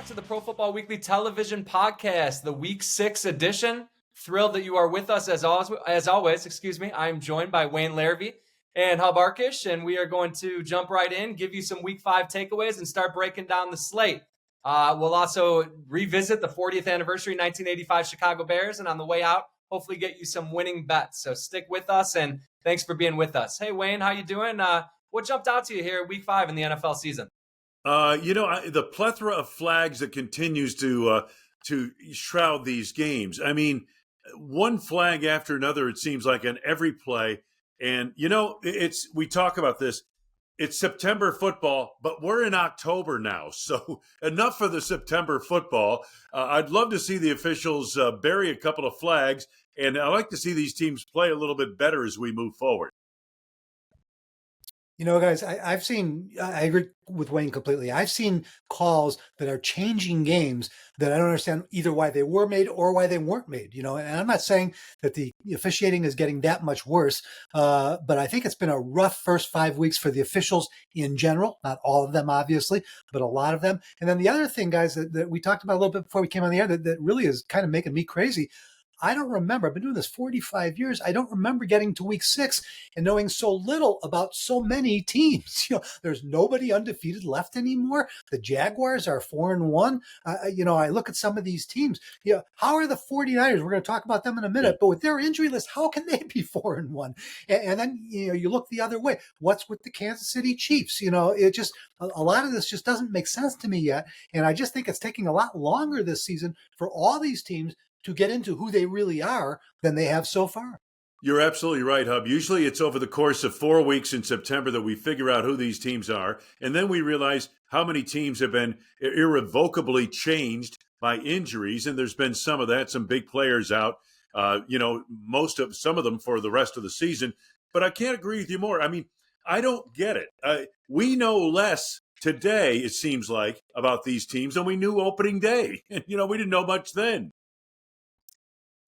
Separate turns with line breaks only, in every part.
to the Pro Football Weekly Television Podcast, the Week 6 edition. Thrilled that you are with us as always. I'm joined by Wayne Larrivee and Hub Arkush, and we are going to jump right in, give you some Week 5 takeaways, and start breaking down the slate. We'll also revisit the 40th anniversary 1985 Chicago Bears, and on the way out, hopefully get you some winning bets. So stick with us, and thanks for being with us. Hey, Wayne, how you doing? What jumped out to you here Week 5 in the NFL season?
The plethora of flags that continues to shroud these games. I mean, one flag after another, it seems like, on every play. And, we talk about this. It's September football, but we're in October now. So enough for the September football. I'd love to see the officials bury a couple of flags. And I like to see these teams play a little bit better as we move forward.
Guys, I agree with Wayne completely. I've seen calls that are changing games that I don't understand either why they were made or why they weren't made, and I'm not saying that the officiating is getting that much worse, but I think it's been a rough first 5 weeks for the officials in general, not all of them, obviously, but a lot of them. And then the other thing, guys, that we talked about a little bit before we came on the air that really is kind of making me crazy. I don't remember. I've been doing this 45 years. I don't remember getting to week 6 and knowing so little about so many teams. There's nobody undefeated left anymore. The Jaguars are 4-1. I look at some of these teams. How are the 49ers? We're going to talk about them in a minute. But with their injury list, how can they be 4-1? And then you look the other way. What's with the Kansas City Chiefs? It just a lot of this just doesn't make sense to me yet. And I just think it's taking a lot longer this season for all these teams to get into who they really are than they have so far.
You're absolutely right, Hub. Usually it's over the course of 4 weeks in September that we figure out who these teams are. And then we realize how many teams have been irrevocably changed by injuries. And there's been some of that, some big players out, some of them for the rest of the season. But I can't agree with you more. I mean, I don't get it. We know less today, it seems like, about these teams than we knew opening day. And, we didn't know much then.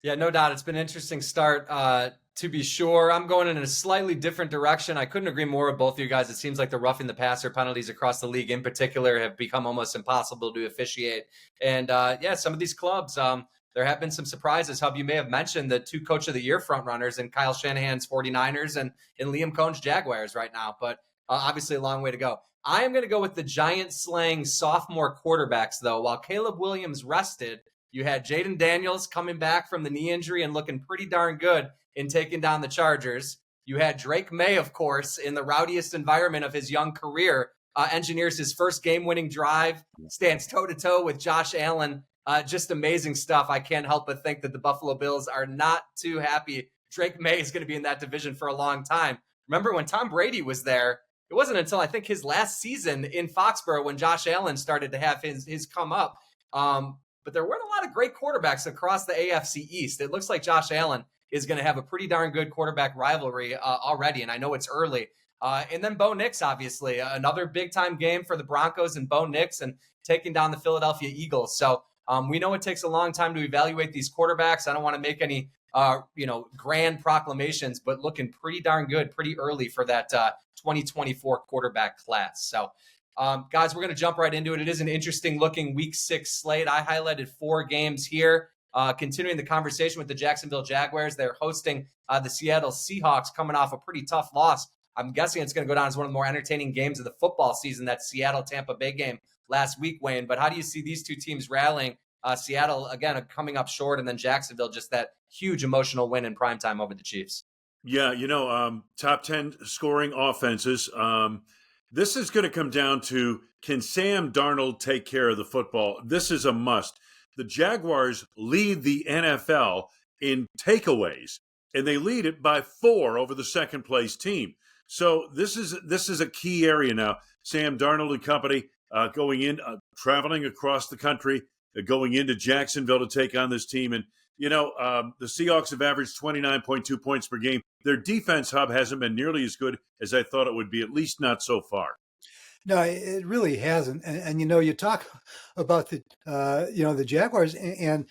Yeah, no doubt. It's been an interesting start, to be sure. I'm going in a slightly different direction. I couldn't agree more with both of you guys. It seems like the roughing the passer penalties across the league in particular have become almost impossible to officiate. And some of these clubs, there have been some surprises. Hub, you may have mentioned the 2 Coach of the Year frontrunners in Kyle Shanahan's 49ers and in Liam Cohn's Jaguars right now. But obviously a long way to go. I am going to go with the giant-slaying sophomore quarterbacks, though. While Caleb Williams rested, you had Jaden Daniels coming back from the knee injury and looking pretty darn good in taking down the Chargers. You had Drake May, of course, in the rowdiest environment of his young career, engineers his first game-winning drive, stands toe-to-toe with Josh Allen. Just amazing stuff. I can't help but think that the Buffalo Bills are not too happy. Drake May is going to be in that division for a long time. Remember when Tom Brady was there, it wasn't until I think his last season in Foxborough when Josh Allen started to have his come up. But there weren't a lot of great quarterbacks across the AFC East. It looks like Josh Allen is going to have a pretty darn good quarterback rivalry already, and I know it's early. And then Bo Nix, obviously, another big-time game for the Broncos and Bo Nix and taking down the Philadelphia Eagles. So we know it takes a long time to evaluate these quarterbacks. I don't want to make any grand proclamations, but looking pretty darn good pretty early for that 2024 quarterback class. So guys, we're going to jump right into it. It is an interesting looking week 6 slate. I highlighted 4 games here. Continuing the conversation with the Jacksonville Jaguars, they're hosting the Seattle Seahawks coming off a pretty tough loss. I'm guessing it's going to go down as one of the more entertaining games of the football season, that Seattle-Tampa Bay game last week, Wayne. But how do you see these 2 teams rallying? Seattle, again, coming up short, and then Jacksonville, just that huge emotional win in primetime over the Chiefs.
Yeah, top 10 scoring offenses. This is going to come down to, can Sam Darnold take care of the football? This is a must. The Jaguars lead the NFL in takeaways, and they lead it by 4 over the second-place team. So this is a key area now. Sam Darnold and company traveling across the country, going into Jacksonville to take on this team. And, the Seahawks have averaged 29.2 points per game. Their defense, Hub, hasn't been nearly as good as I thought it would be, at least not so far.
No, it really hasn't. And you talk about the Jaguars and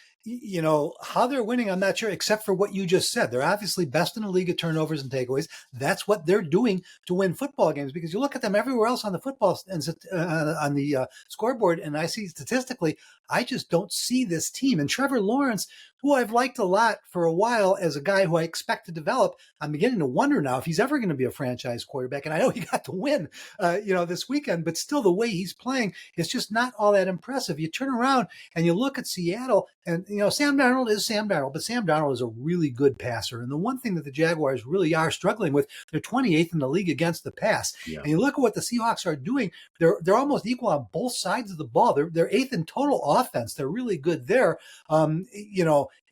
how they're winning. I'm not sure, except for what you just said. They're obviously best in the league at turnovers and takeaways. That's what they're doing to win football games, because you look at them everywhere else on the football and on the scoreboard, and I see statistically, I just don't see this team. And Trevor Lawrence, who I've liked a lot for a while as a guy who I expect to develop, I'm beginning to wonder now if he's ever going to be a franchise quarterback. And I know he got to win, this weekend, but still the way he's playing is just not all that impressive. You turn around and you look at Seattle, and Sam Darnold is Sam Darnold, but Sam Darnold is a really good passer. And the one thing that the Jaguars really are struggling with, they're 28th in the league against the pass. Yeah. And you look at what the Seahawks are doing; they're almost equal on both sides of the ball. They're 8th in total offense. They're really good there.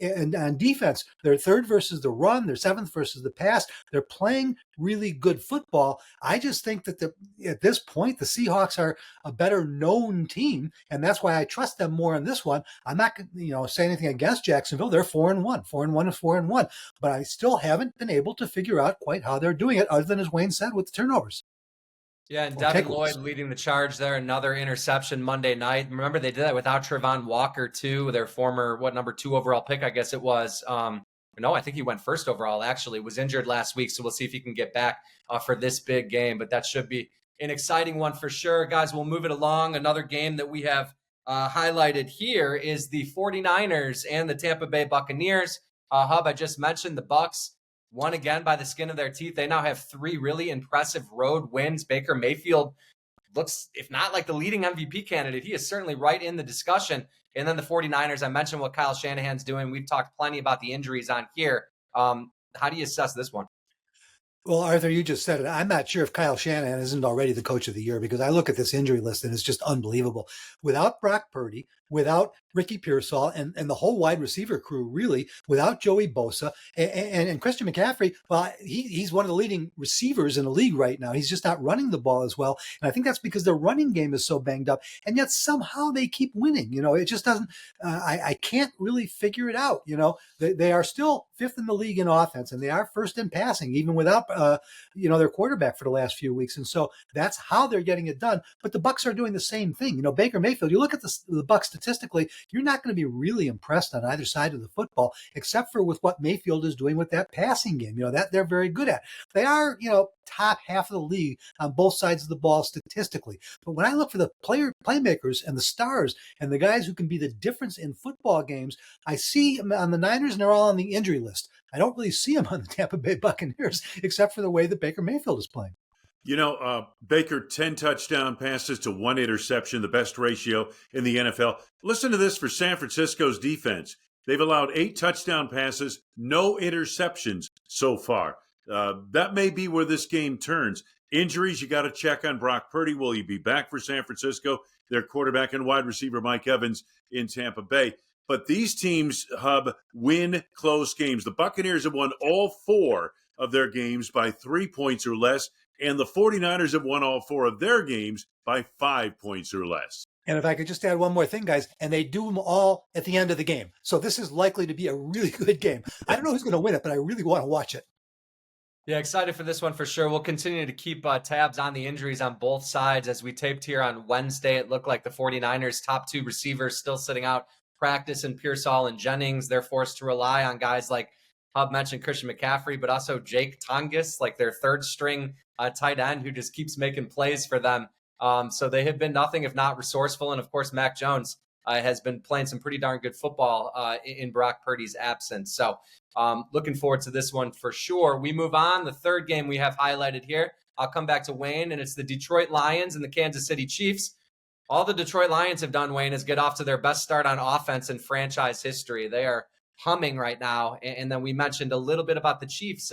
And on defense, they're 3rd versus the run. They're 7th versus the pass. They're playing really good football. I just think that at this point, the Seahawks are a better known team, and that's why I trust them more in this one. I'm not, say anything against Jacksonville. They're 4-1, 4-1 and 4-1, but I still haven't been able to figure out quite how they're doing it, other than, as Wayne said, with the turnovers.
Yeah, and Devin Lloyd leading the charge there. Another interception Monday night. Remember, they did that without Trevon Walker, too, their former, number 2 overall pick, I guess it was. No, I think he went 1st overall, actually. Was injured last week, so we'll see if he can get back for this big game. But that should be an exciting one for sure. Guys, we'll move it along. Another game that we have highlighted here is the 49ers and the Tampa Bay Buccaneers. Hub, I just mentioned the Bucs won again by the skin of their teeth. They now have 3 really impressive road wins. Baker Mayfield looks, if not like the leading MVP candidate, he is certainly right in the discussion. And then the 49ers, I mentioned what Kyle Shanahan's doing. We've talked plenty about the injuries on here. How do you assess this one?
Well, Arthur, you just said it. I'm not sure if Kyle Shanahan isn't already the coach of the year, because I look at this injury list and it's just unbelievable. Without Brock Purdy, without Ricky Pearsall, and the whole wide receiver crew, really, without Joey Bosa and Christian McCaffrey, well, he's one of the leading receivers in the league right now. He's just not running the ball as well. And I think that's because their running game is so banged up. And yet somehow they keep winning. It just doesn't, I can't really figure it out. They are still 5th in the league in offense, and they are 1st in passing, even without their quarterback for the last few weeks. And so that's how they're getting it done. But the Bucs are doing the same thing. Baker Mayfield, you look at the Bucs statistically, you're not going to be really impressed on either side of the football, except for with what Mayfield is doing with that passing game, that they're very good at. They are, top half of the league on both sides of the ball statistically. But when I look for the playmakers and the stars and the guys who can be the difference in football games, I see them on the Niners, and they're all on the injury list. I don't really see them on the Tampa Bay Buccaneers, except for the way that Baker Mayfield is playing.
Baker, 10 touchdown passes to 1 interception, the best ratio in the NFL. Listen to this for San Francisco's defense. They've allowed 8 touchdown passes, no interceptions so far. That may be where this game turns. Injuries, you got to check on Brock Purdy. Will he be back for San Francisco? Their quarterback and wide receiver Mike Evans in Tampa Bay. But these teams, Hub, win close games. The Buccaneers have won all 4 of their games by 3 points or less, and the 49ers have won all 4 of their games by 5 points or less.
And if I could just add one more thing, guys, and they do them all at the end of the game. So this is likely to be a really good game. I don't know who's going to win it, but I really want to watch it.
Yeah, excited for this one for sure. We'll continue to keep tabs on the injuries on both sides. As we taped here on Wednesday, it looked like the 49ers' top 2 receivers still sitting out practice, and Pearsall and Jennings. They're forced to rely on guys like Hub mentioned, Christian McCaffrey, but also Jake Tongas, like their 3rd string tight end, who just keeps making plays for them. So they have been nothing if not resourceful. And of course, Mac Jones has been playing some pretty darn good football in Brock Purdy's absence. So looking forward to this one for sure. We move on. The 3rd game we have highlighted here, I'll come back to Wayne, and it's the Detroit Lions and the Kansas City Chiefs. All the Detroit Lions have done, Wayne, is get off to their best start on offense in franchise history. They are humming right now. And then we mentioned a little bit about the Chiefs.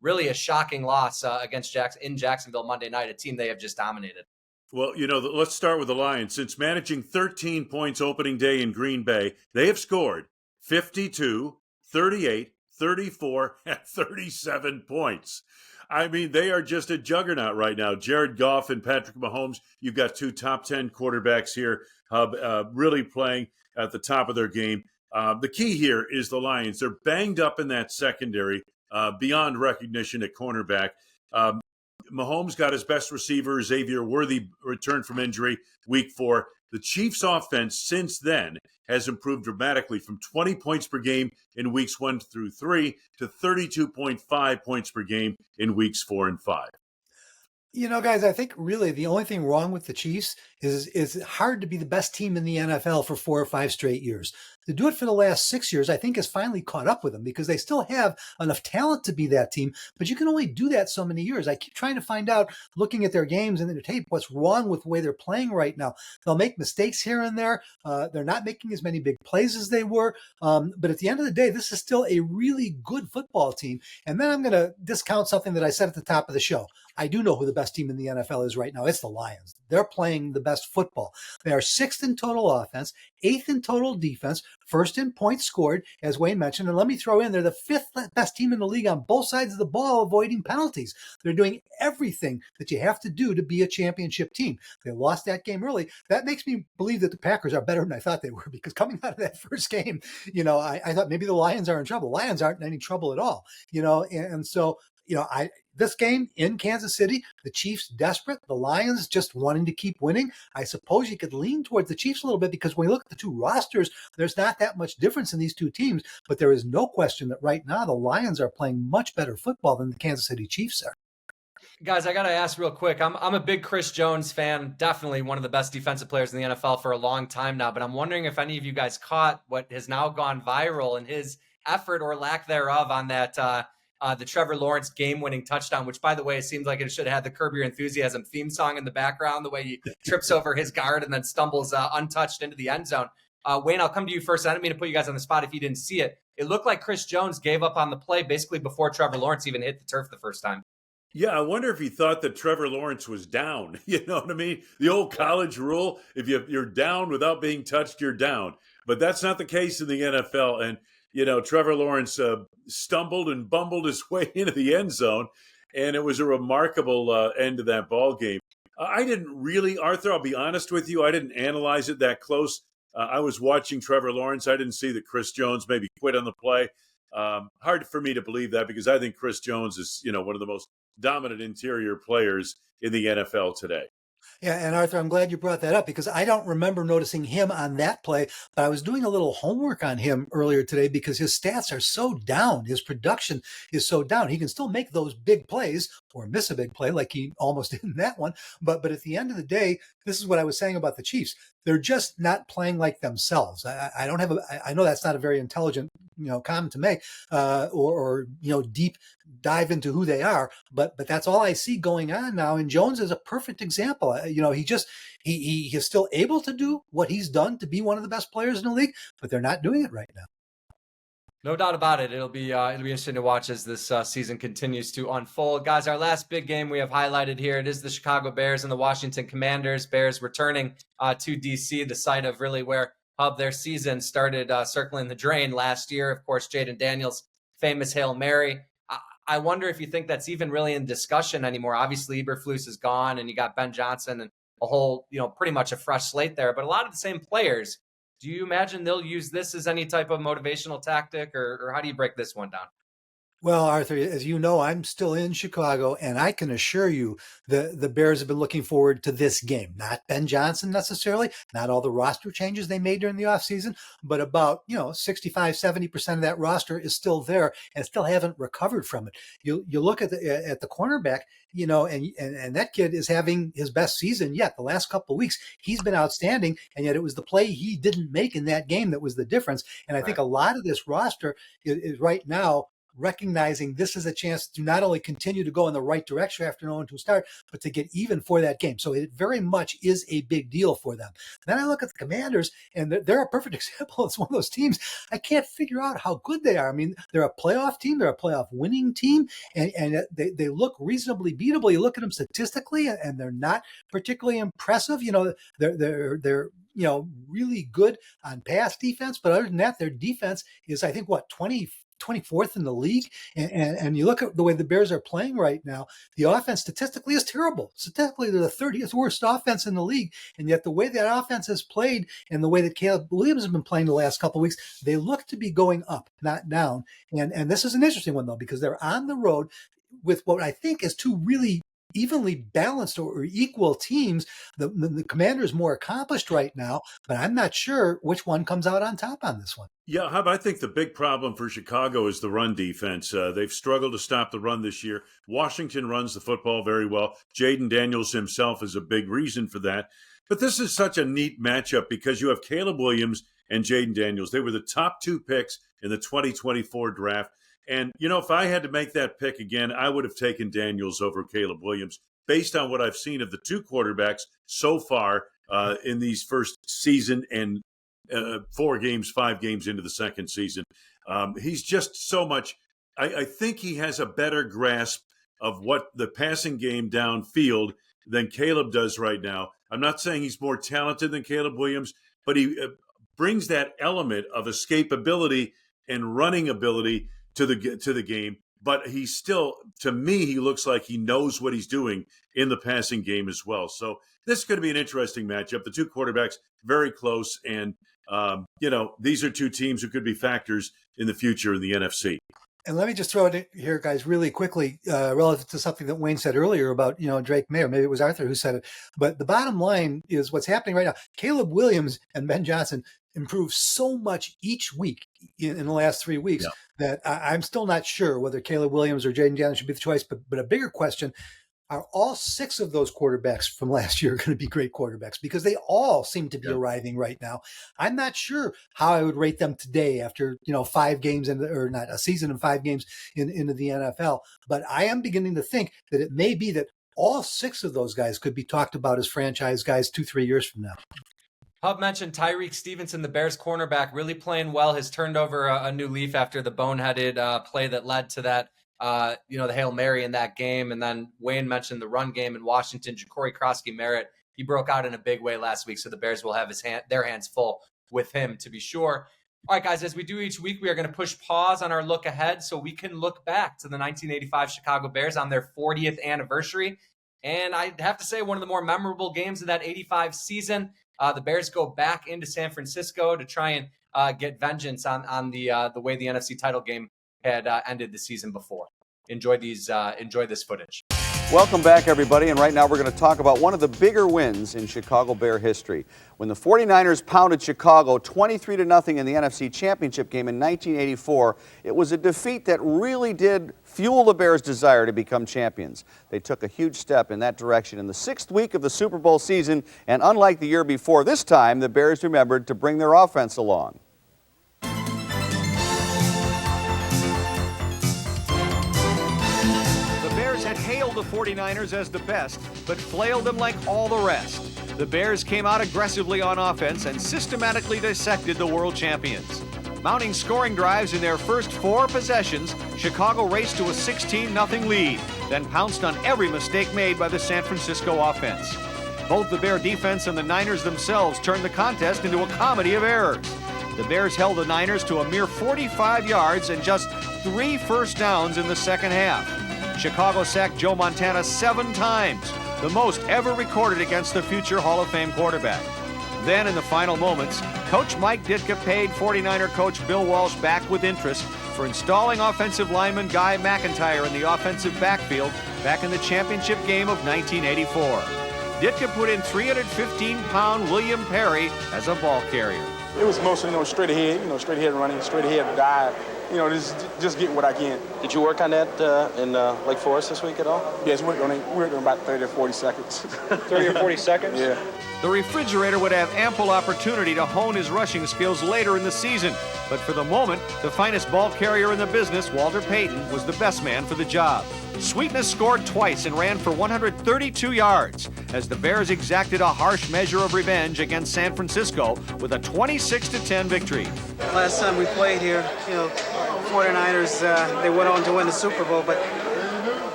Really a shocking loss against Jacksonville Monday night, a team they have just dominated.
Well, let's start with the Lions. Since managing 13 points opening day in Green Bay, they have scored 52, 38, 34, and 37 points. I mean, they are just a juggernaut right now. Jared Goff and Patrick Mahomes, you've got 2 top 10 quarterbacks here, really playing at the top of their game. The key here is the Lions. They're banged up in that secondary, beyond recognition at cornerback. Mahomes got his best receiver, Xavier Worthy, returned from injury week 4. The Chiefs' offense since then has improved dramatically from 20 points per game in weeks 1 through 3 to 32.5 points per game in weeks 4 and 5.
Guys, I think really the only thing wrong with the Chiefs is it's hard to be the best team in the NFL for 4 or 5 straight years. To do it for the last 6 years, I think has finally caught up with them because they still have enough talent to be that team, but you can only do that so many years. I keep trying to find out, looking at their games and their tape, what's wrong with the way they're playing right now. They'll make mistakes here and there. They're not making as many big plays as they were. But at the end of the day, this is still a really good football team. And then I'm going to discount something that I said at the top of the show. I do know who the best team in the NFL is right now. It's the Lions. They're playing the best football. They are 6th in total offense, 8th in total defense, 1st in points scored, as Wayne mentioned. And let me throw in, they're the 5th best team in the league on both sides of the ball, avoiding penalties. They're doing everything that you have to do to be a championship team. They lost that game early. That makes me believe that the Packers are better than I thought they were, because coming out of that first game, I thought maybe the Lions are in trouble. Lions aren't in any trouble at all, and so, this game in Kansas City, the Chiefs desperate, the Lions just wanting to keep winning. I suppose you could lean towards the Chiefs a little bit because when you look at the two rosters, there's not that much difference in these two teams, but there is no question that right now the Lions are playing much better football than the Kansas City Chiefs are.
Guys, I got to ask real quick. I'm a big Chris Jones fan, definitely one of the best defensive players in the NFL for a long time now, but I'm wondering if any of you guys caught what has now gone viral in his effort or lack thereof on that the Trevor Lawrence game-winning touchdown, which, by the way, it seems like it should have had the Curb Your Enthusiasm theme song in the background, the way he trips over his guard and then stumbles untouched into the end zone. Wayne, I'll come to you first. I didn't mean to put you guys on the spot if you didn't see it. It looked like Chris Jones gave up on the play basically before Trevor Lawrence even hit the turf the first time.
Yeah, I wonder if he thought that Trevor Lawrence was down. You know what I mean? The old college rule, if you're down without being touched, you're down. But that's not the case in the NFL. And Trevor Lawrence stumbled and bumbled his way into the end zone, and it was a remarkable end to that ball game. I didn't really, Arthur, I'll be honest with you, I didn't analyze it that close. I was watching Trevor Lawrence. I didn't see that Chris Jones maybe quit on the play. Hard for me to believe that because I think Chris Jones is, one of the most dominant interior players in the NFL today.
Yeah, and Arthur, I'm glad you brought that up because I don't remember noticing him on that play, but I was doing a little homework on him earlier today because his stats are so down. His production is so down. He can still make those big plays or miss a big play like he almost did in that one. But at the end of the day, this is what I was saying about the Chiefs. They're just not playing like themselves. I don't have I know that's not a very intelligent, comment to make, or deep dive into who they are, but that's all I see going on now. And Jones is a perfect example. He is still able to do what he's done to be one of the best players in the league, but they're not doing it right now.
No doubt about it. It'll be interesting to watch as this season continues to unfold. Guys, our last big game we have highlighted here, it is the Chicago Bears and the Washington Commanders. Bears returning to D.C., the site of really where their season started circling the drain last year. Of course, Jaden Daniels' famous Hail Mary. I wonder if you think that's even really in discussion anymore. Obviously, Eberflus is gone, and you got Ben Johnson and a whole, pretty much a fresh slate there. But a lot of the same players. Do you imagine they'll use this as any type of motivational tactic, or how do you break this one down?
Well, Arthur, as you know, I'm still in Chicago, and I can assure you the Bears have been looking forward to this game. Not Ben Johnson necessarily, not all the roster changes they made during the offseason, but about 65, 70% of that roster is still there and still haven't recovered from it. You look at the cornerback, and that kid is having his best season yet. The last couple of weeks, he's been outstanding, and yet it was the play he didn't make in that game that was the difference. And I think a lot of this roster is right now recognizing this is a chance to not only continue to go in the right direction after knowing to start, but to get even for that game. So it very much is a big deal for them. Then I look at the Commanders, and they're a perfect example. It's one of those teams I can't figure out how good they are. I mean, they're a playoff team, they're a playoff winning team, and they look reasonably beatable. You look at them statistically, and they're not particularly impressive. They're really good on pass defense, but other than that, their defense is, I think, 24th in the league. And you look at the way the Bears are playing right now, the offense statistically is terrible. Statistically, they're the 30th worst offense in the league. And yet the way that offense has played and the way that Caleb Williams has been playing the last couple of weeks, they look to be going up, not down. And this is an interesting one, though, because they're on the road with what I think is two really evenly balanced or equal teams. The Commander's more accomplished right now, but I'm not sure which one comes out on top on this one.
Yeah, Hub, I think the big problem for Chicago is the run defense. They've struggled to stop the run this year. Washington runs the football very well. Jaden Daniels himself is a big reason for that. But this is such a neat matchup because you have Caleb Williams and Jaden Daniels. They were the top 2 picks in the 2024 draft. And, if I had to make that pick again, I would have taken Daniels over Caleb Williams based on what I've seen of the 2 quarterbacks so far in these first season and 5 games into the second season. He's just so much. I think he has a better grasp of what the passing game downfield than Caleb does right now. I'm not saying he's more talented than Caleb Williams, but he brings that element of escapability and running ability to the game. But he's still, to me, he looks like he knows what he's doing in the passing game as well. So this is going to be an interesting matchup. The 2 quarterbacks very close, and these are 2 teams who could be factors in the future in the NFC.
And let me just throw it in here, guys, really quickly, relative to something that Wayne said earlier about, Drake May, or maybe it was Arthur who said it. But the bottom line is what's happening right now. Caleb Williams and Ben Johnson improved so much each week in the last 3 weeks that I'm still not sure whether Caleb Williams or Jaden Daniels should be the choice. But a bigger question, are all 6 of those quarterbacks from last year going to be great quarterbacks? Because they all seem to be arriving right now. I'm not sure how I would rate them today after 5 games or not a season and 5 games into the NFL. But I am beginning to think that it may be that all 6 of those guys could be talked about as franchise guys 2-3 years from now.
Hub mentioned Tyreek Stevenson, the Bears cornerback, really playing well, has turned over a new leaf after the boneheaded play that led to that. The Hail Mary in that game. And then Wayne mentioned the run game in Washington. Ja'Cory Krosky-Merritt, he broke out in a big way last week, so the Bears will have their hands full with him, to be sure. All right, guys, as we do each week, we are going to push pause on our look ahead so we can look back to the 1985 Chicago Bears on their 40th anniversary. And I'd have to say one of the more memorable games of that 85 season. The Bears go back into San Francisco to try and get vengeance on the way the NFC title game had ended the season before. Enjoy this footage.
Welcome back, everybody, and right now we're going to talk about one of the bigger wins in Chicago Bear history. When the 49ers pounded Chicago 23-0 in the NFC Championship game in 1984, it was a defeat that really did fuel the Bears' desire to become champions. They took a huge step in that direction in the 6th week of the Super Bowl season, and unlike the year before, this time the Bears remembered to bring their offense along. Had hailed the 49ers as the best, but flailed them like all the rest. The Bears came out aggressively on offense and systematically dissected the world champions. Mounting scoring drives in their first 4 possessions, Chicago raced to a 16-0 lead, then pounced on every mistake made by the San Francisco offense. Both the Bear defense and the Niners themselves turned the contest into a comedy of errors. The Bears held the Niners to a mere 45 yards and just 3 first downs in the second half. Chicago sacked Joe Montana 7 times, the most ever recorded against the future Hall of Fame quarterback. Then, in the final moments, Coach Mike Ditka paid 49er coach Bill Walsh back with interest for installing offensive lineman Guy McIntyre in the offensive backfield back in the championship game of 1984. Ditka put in 315-pound William Perry as a ball carrier.
It was mostly, straight ahead running, straight ahead dive. Just get what I can.
Did you work on that in Lake Forest this week at all?
Yes, we worked on about 30 or 40 seconds.
30 or 40 seconds?
Yeah.
The refrigerator would have ample opportunity to hone his rushing skills later in the season. But for the moment, the finest ball carrier in the business, Walter Payton, was the best man for the job. Sweetness scored twice and ran for 132 yards as the Bears exacted a harsh measure of revenge against San Francisco with a 26-10 victory.
Last time we played here, 49ers, they went on to win the Super Bowl, but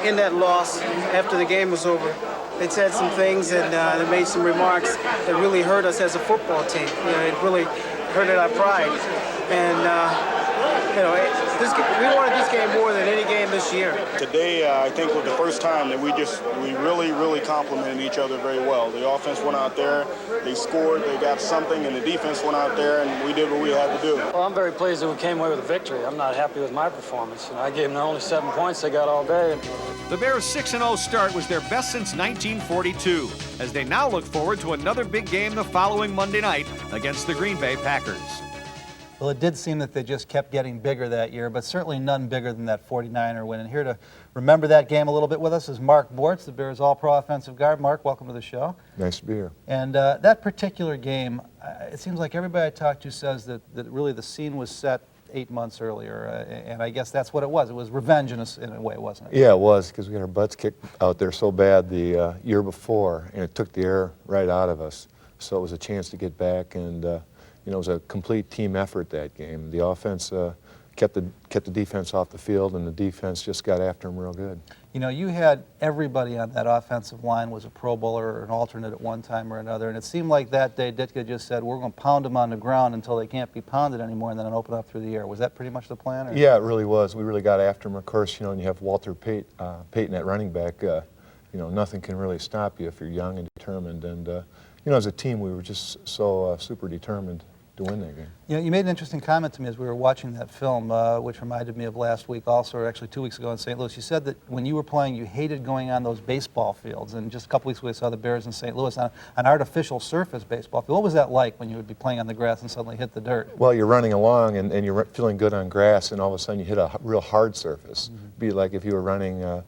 in that loss, after the game was over, they said some things and they made some remarks that really hurt us as a football team. It really hurted our pride. And we wanted this game more than any game this year.
Today, I think was the first time that we really, really complimented each other very well. The offense went out there, they scored, they got something, and the defense went out there, and we did what we had to do.
Well, I'm very pleased that we came away with a victory. I'm not happy with my performance. I gave them only 7 points they got all day.
The Bears' 6-0 start was their best since 1942, as they now look forward to another big game the following Monday night against the Green Bay Packers.
Well, it did seem that they just kept getting bigger that year, but certainly none bigger than that 49er win. And here to remember that game a little bit with us is Mark Bortz, the Bears' all-pro offensive guard. Mark, welcome to the show.
Nice to be here.
And that particular game, it seems like everybody I talked to says that really the scene was set 8 months earlier, and I guess that's what it was. It was revenge in a way, wasn't it?
Yeah, it was, because we got our butts kicked out there so bad the year before, and it took the air right out of us. So it was a chance to get back, and it was a complete team effort that game. The offense kept the defense off the field, and the defense just got after them real good.
You had everybody on that offensive line was a Pro Bowler or an alternate at one time or another, and it seemed like that day Ditka just said, we're going to pound them on the ground until they can't be pounded anymore, and then open up through the air. Was that pretty much the plan? Or?
Yeah, it really was. We really got after them. Of course, and you have Walter Payton at running back. Nothing can really stop you if you're young and determined. And, as a team, we were just so super determined to win that game.
You made an interesting comment to me as we were watching that film, which reminded me of last week also, or actually 2 weeks ago in St. Louis. You said that when you were playing, you hated going on those baseball fields. And just a couple weeks ago, we saw the Bears in St. Louis on an artificial surface baseball field. What was that like when you would be playing on the grass and suddenly hit the dirt?
Well, you're running along and you're feeling good on grass, and all of a sudden you hit a real hard surface. Mm-hmm. Be like if you were running,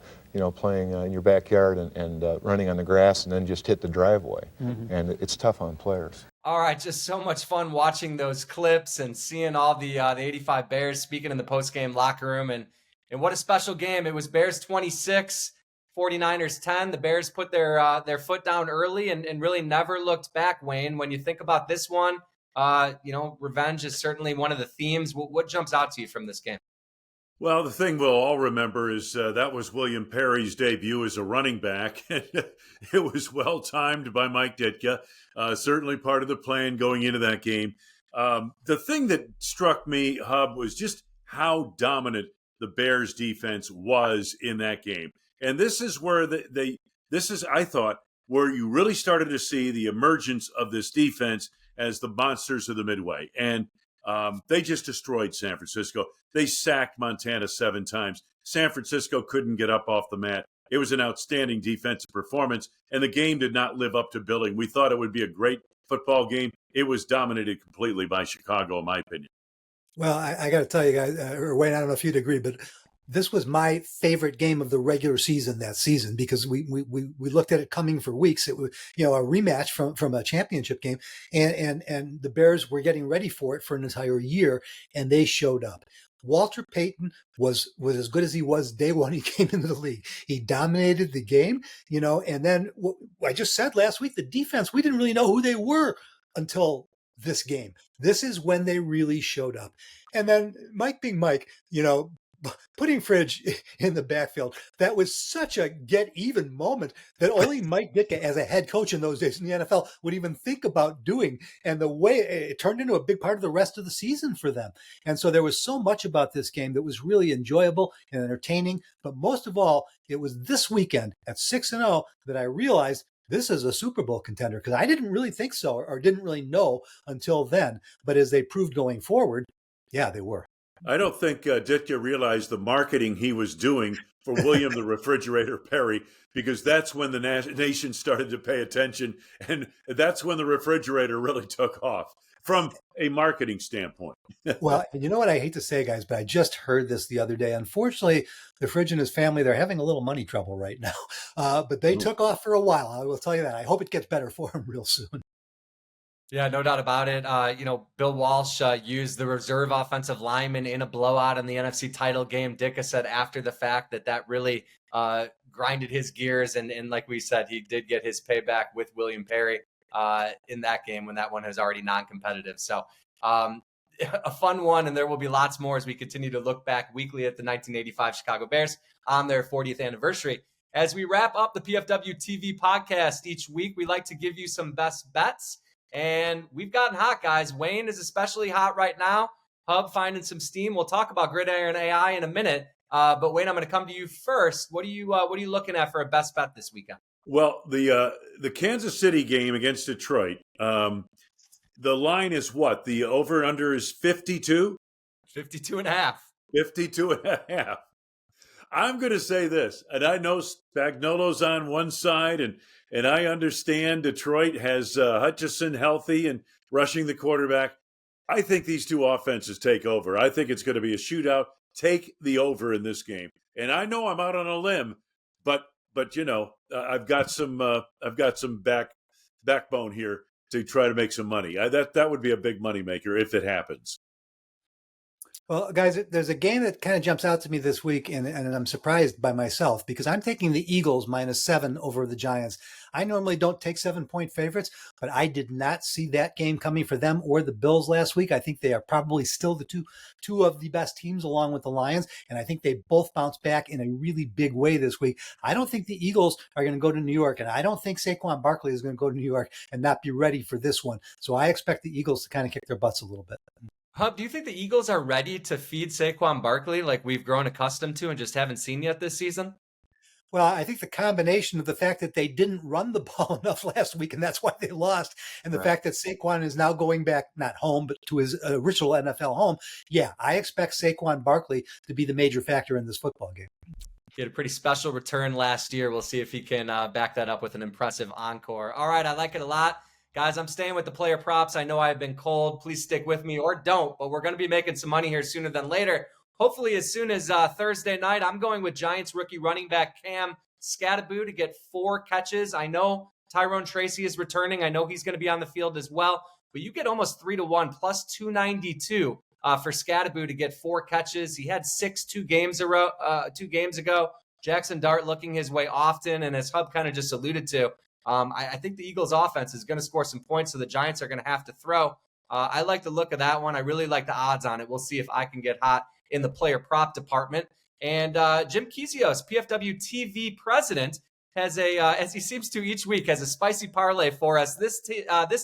playing in your backyard and running on the grass and then just hit the driveway. Mm-hmm. And it's tough on players.
All right, just so much fun watching those clips and seeing all the 85 Bears speaking in the post-game locker room. And what a special game. It was Bears 26, 49ers 10. The Bears put their foot down early and really never looked back, Wayne. When you think about this one, revenge is certainly one of the themes. What jumps out to you from this game?
Well, the thing we'll all remember is that was William Perry's debut as a running back. It was well-timed by Mike Ditka, certainly part of the plan going into that game. The thing that struck me, Hub, was just how dominant the Bears defense was in that game. And this is where I thought, where you really started to see the emergence of this defense as the monsters of the Midway. And they just destroyed San Francisco. They sacked Montana 7 times. San Francisco couldn't get up off the mat. It was an outstanding defensive performance, and the game did not live up to billing. We thought it would be a great football game. It was dominated completely by Chicago, in my opinion.
Well, I got to tell you guys, or Wayne, I don't know if you'd agree, but this was my favorite game of the regular season that season because we looked at it coming for weeks. It was a rematch from a championship game, and the Bears were getting ready for it for an entire year, and they showed up. Walter Payton was as good as he was day one he came into the league. He dominated the game, and then I just said last week, the defense, we didn't really know who they were until this game. This is when they really showed up. And then Mike being Mike, putting Fridge in the backfield, that was such a get-even moment that only Mike Ditka, as a head coach in those days in the NFL, would even think about doing. And the way it turned into a big part of the rest of the season for them. And so there was so much about this game that was really enjoyable and entertaining. But most of all, it was this weekend at 6-0 that I realized this is a Super Bowl contender, because I didn't really think so or didn't really know until then. But as they proved going forward, yeah, they were.
I don't think Ditka realized the marketing he was doing for William the Refrigerator Perry, because that's when the nation started to pay attention, and that's when the refrigerator really took off from a marketing standpoint.
Well, you know what I hate to say, guys, but I just heard this the other day. Unfortunately, the Fridge and his family, they're having a little money trouble right now, but they took off for a while. I will tell you that. I hope it gets better for them real soon.
Yeah, no doubt about it. Bill Walsh used the reserve offensive lineman in a blowout in the NFC title game. Ditka said after the fact that really grinded his gears. And like we said, he did get his payback with William Perry in that game when that one is already non-competitive. So a fun one, and there will be lots more as we continue to look back weekly at the 1985 Chicago Bears on their 40th anniversary. As we wrap up the PFW TV podcast each week, we like to give you some best bets. And we've gotten hot, guys. Wayne is especially hot right now. Hub finding some steam. We'll talk about Gridiron AI in a minute. But Wayne, I'm going to come to you first. What are you looking at for a best bet this weekend?
Well, the Kansas City game against Detroit, the line is what? The over-under is 52?
52 and a half.
52 and a half. I'm going to say this, and I know Spagnuolo's on one side, and I understand Detroit has Hutchinson healthy and rushing the quarterback. I think these two offenses take over. I think it's going to be a shootout. Take the over in this game. And I know I'm out on a limb, but I've got some backbone here to try to make some money. That would be a big money maker if it happens.
Well, guys, there's a game that kind of jumps out to me this week, and I'm surprised by myself because I'm taking the Eagles -7 over the Giants. I normally don't take 7-point favorites, but I did not see that game coming for them or the Bills last week. I think they are probably still the two of the best teams along with the Lions, and I think they both bounce back in a really big way this week. I don't think the Eagles are going to go to New York, and I don't think Saquon Barkley is going to go to New York and not be ready for this one. So I expect the Eagles to kind of kick their butts a little bit.
Hub, do you think the Eagles are ready to feed Saquon Barkley like we've grown accustomed to and just haven't seen yet this season?
Well, I think the combination of the fact that they didn't run the ball enough last week, and that's why they lost, and the fact that Saquon is now going back, not home, but to his original NFL home. Yeah, I expect Saquon Barkley to be the major factor in this football game.
He had a pretty special return last year. We'll see if he can back that up with an impressive encore. All right, I like it a lot. Guys, I'm staying with the player props. I know I've been cold. Please stick with me or don't, but we're going to be making some money here sooner than later. Hopefully as soon as Thursday night. I'm going with Giants rookie running back Cam Skattebo to get 4 catches. I know Tyrone Tracy is returning. I know he's going to be on the field as well, but you get almost 3-1 plus 292 for Skattebo to get 4 catches. He had 6 2 games ago. Jackson Dart looking his way often, and as Hub kind of just alluded to, I think the Eagles offense is going to score some points, so the Giants are going to have to throw. I like the look of that one. I really like the odds on it. We'll see if I can get hot in the player prop department. And Jim Kizios, PFW TV president, has as he seems to each week, has a spicy parlay for us. This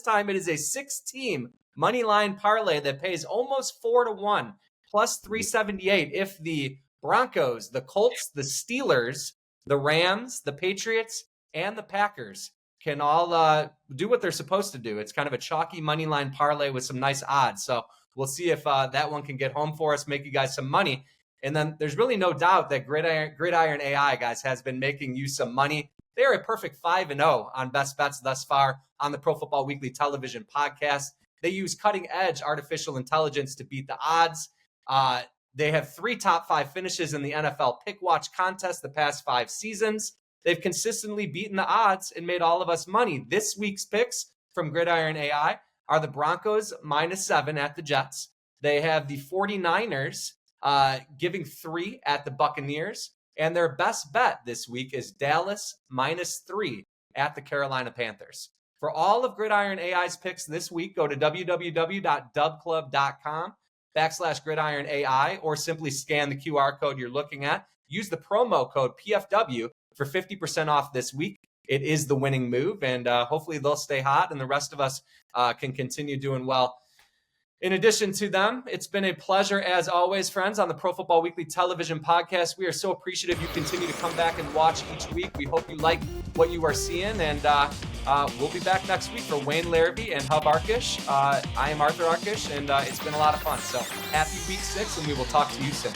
time it is a 6-team money line parlay that pays almost 4-1, plus 378 if the Broncos, the Colts, the Steelers, the Rams, the Patriots, and the Packers can all do what they're supposed to do. It's kind of a chalky money line parlay with some nice odds. So we'll see if that one can get home for us, make you guys some money. And then there's really no doubt that Gridiron AI, guys, has been making you some money. They're a perfect 5-0 on best bets thus far on the Pro Football Weekly television podcast. They use cutting-edge artificial intelligence to beat the odds. They have 3 top 5 finishes in the NFL Pick Watch contest the past 5 seasons. They've consistently beaten the odds and made all of us money. This week's picks from Gridiron AI are the Broncos -7 at the Jets. They have the 49ers giving 3 at the Buccaneers. And their best bet this week is Dallas -3 at the Carolina Panthers. For all of Gridiron AI's picks this week, go to www.dubclub.com/Gridiron AI or simply scan the QR code you're looking at. Use the promo code PFW for 50% off this week. It is the winning move, and hopefully they'll stay hot and the rest of us can continue doing well. In addition to them, it's been a pleasure, as always, friends, on the Pro Football Weekly television podcast. We are so appreciative you continue to come back and watch each week. We hope you like what you are seeing, and we'll be back next week for Wayne Larrivee and Hub Arkush. I am Arthur Arkush, and it's been a lot of fun. So happy week 6, and we will talk to you soon.